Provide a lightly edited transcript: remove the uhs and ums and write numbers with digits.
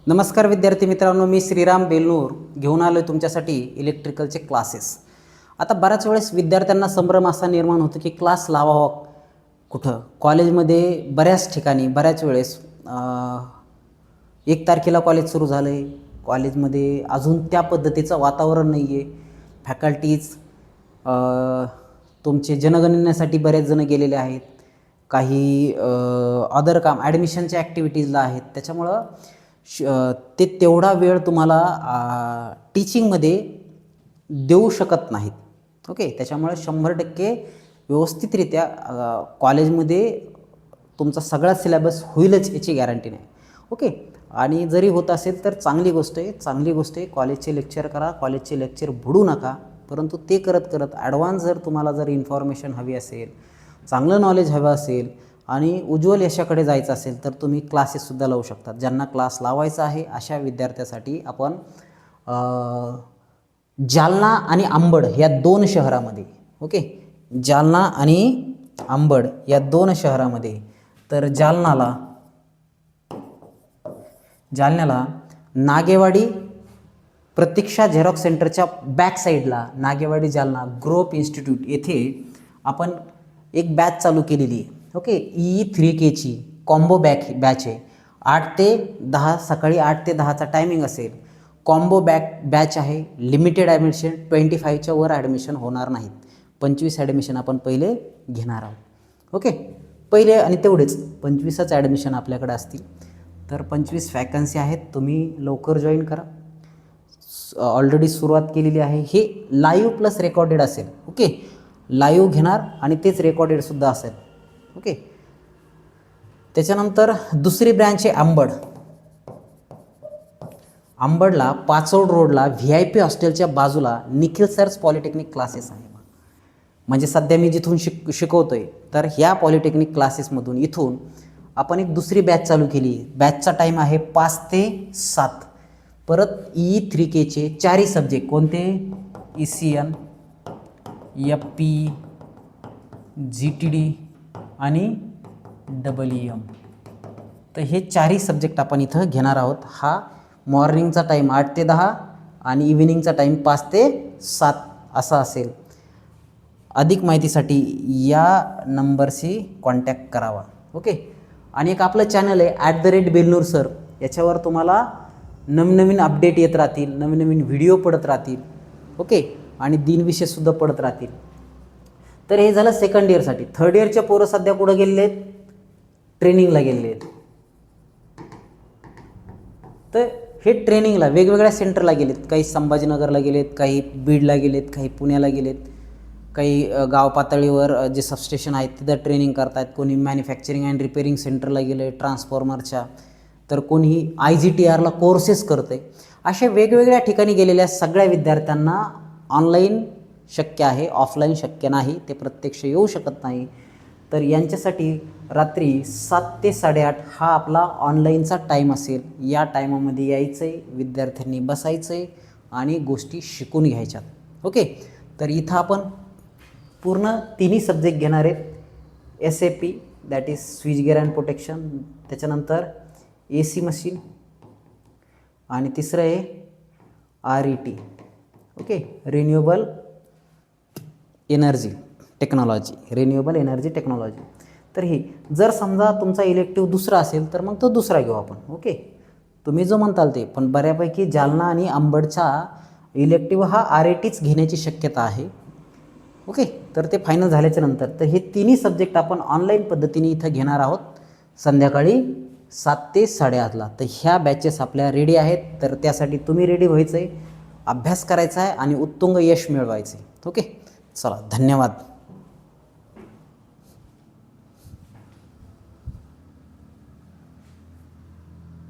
नमस्कार विद्यार्थी मित्रांनो, मी श्रीराम बेलनूर घेऊन आलो तुमच्यासाठी इलेक्ट्रिकलचे क्लासेस. आता बऱ्याच वेळेस विद्यार्थ्यांना संभ्रम असा निर्माण होतो की क्लास लावावा कुठं. कॉलेजमध्ये बऱ्याच ठिकाणी बऱ्याच वेळेस 1 तारखेला कॉलेज सुरू झालं आहे, कॉलेजमध्ये अजून त्या पद्धतीचं वातावरण नाही आहे. फॅकल्टीज तुमचे जनगणनेसाठी बरेच जण गेलेले आहेत, काही अदर काम ॲडमिशनच्या ॲक्टिव्हिटीजला आहेत. त्याच्यामुळं ते तेवढा वेळ तुम्हाला टीचिंगमध्ये देऊ शकत नाहीत. ओके, त्याच्यामुळे 100% व्यवस्थितरित्या कॉलेजमध्ये तुमचा सगळा सिलेबस होईलच याची गॅरंटी नाही. ओके, आणि जरी होत असेल तर चांगली गोष्ट आहे. कॉलेजचे लेक्चर करा, कॉलेजचे लेक्चर बुडू नका. परंतु ते करत करत ॲडव्हान्स जर तुम्हाला जर इन्फॉर्मेशन हवी असेल, चांगलं नॉलेज हवं असेल आणि उज्ज्वल यशाकडे जायचं असेल तर तुम्ही क्लासेससुद्धा लावू शकतात. ज्यांना क्लास लावायचा आहे अशा विद्यार्थ्यासाठी आपण जालना आणि अंबड या 2 शहरामध्ये, ओके, जालना आणि अंबड या 2 शहरामध्ये, तर जालन्याला नागेवाडी प्रतीक्षा झेरॉक्स सेंटरच्या बॅक साईडला नागेवाडी जालना ग्रोप इन्स्टिट्यूट येथे आपण एक बॅच चालू केलेली आहे. ओके, E3Kची कॉम्बो बॅच आहे. 8 ते 10 सकाळी 8 ते 10चा टायमिंग असेल. कॉम्बो बॅच आहे. लिमिटेड ॲडमिशन, 25च्या वर ॲडमिशन होणार नाहीत. 25 ॲडमिशन आपण पहिले घेणार आहोत. ओके, पहिले आणि तेवढेच 25च ॲडमिशन आपल्याकडे असतील. तर 25 वॅकन्सी आहेत. तुम्ही लवकर जॉईन करा. ऑलरेडी सुरुवात केलेली आहे. हे लाईव्ह प्लस रेकॉर्डेड असेल. ओके, लाईव्ह घेणार आणि तेच रेकॉर्डेडसुद्धा असेल. ओके, त्याच्यानंतर दुसरी ब्रँच आहे अंबड. अंबडला पाचोड रोडला VIP हॉस्टेलच्या बाजूला निखिल सर्स पॉलिटेक्निक क्लासेस आहे. म्हणजे सध्या मी जिथून शिकवतो आहे, तर ह्या पॉलिटेक्निक क्लासेसमधून इथून आपण एक दुसरी बॅच चालू केली. बॅचचा टाईम आहे 5 ते 7. परत E3Kचे 4 सब्जेक्ट कोणते? ECN, FP, GTD आणि EEM. तर हे 4 सब्जेक्ट आपण इथं घेणार आहोत. हा मॉर्निंगचा टाईम 8 ते 10 आणि इव्हिनिंगचा टाईम 5 ते 7 असा असेल. अधिक माहितीसाठी या नंबरशी कॉन्टॅक्ट करावा. ओके, आणि एक आपलं चॅनल आहे @बेलनूर सर. याच्यावर तुम्हाला नवनवीन अपडेट येत राहतील, नवीन व्हिडिओ पडत राहतील. ओके, आणि दिनविषयसुद्धा पडत राहतील. तर हे झालं सेकंड इयरसाठी. थर्ड इयरच्या पोरं सध्या कुठं गेलेले आहेत? ट्रेनिंगला गेलेले आहेत. तर हे ट्रेनिंगला वेगवेगळ्या सेंटरला गेलेत. काही संभाजीनगरला गेलेत, काही बीडला गेलेत, काही पुण्याला गेलेत, काही गाव पातळीवर जे सबस्टेशन आहेत तिथं ट्रेनिंग करतायत. कोणी मॅन्युफॅक्चरिंग अँड रिपेरिंग सेंटरला गेलं आहे ट्रान्सफॉर्मरच्या, तर कोणीही IGTRला कोर्सेस करतं आहे. अशा वेगवेगळ्या ठिकाणी गेलेल्या सगळ्या विद्यार्थ्यांना ऑनलाईन शक्य आहे, ऑफलाईन शक्य नाही. ते प्रत्यक्ष येऊ शकत नाही. तर यांच्यासाठी रात्री 7 ते 8:30 हा आपला ऑनलाईनचा टाईम असेल. या टायमामध्ये यायचं आहे, विद्यार्थ्यांनी बसायचं आहे आणि गोष्टी शिकून घ्यायच्यात. ओके, तर इथं आपण पूर्ण 3 सब्जेक्ट घेणार आहेत. SAP that is switch gear and protection, त्याच्यानंतर AC मशीन, आणि तिसरं आहे RET. Okay, renewable energy technology. तर ही जर समजा तुमचा इलेक्टिव्ह दुसरा असेल तर मग तो दुसरा घेऊ आपण. ओके, तुम्ही जो म्हणताल ते, पण बऱ्यापैकी जालना आणि अंबडचा इलेक्टिव्ह हा RETच घेण्याची शक्यता आहे. ओके, तर ते फायनल झाल्याच्या नंतर तर हे 3 सब्जेक्ट आपण ऑनलाईन पद्धतीने इथं घेणार आहोत संध्याकाळी 7 ते 8:30ला. तर ह्या बॅचेस आपल्या रेडी आहेत. तर त्यासाठी तुम्ही रेडी व्हायचं आहे, अभ्यास करायचा आहे आणि उत्तुंग यश मिळवायचं आहे. ओके, चला, धन्यवाद.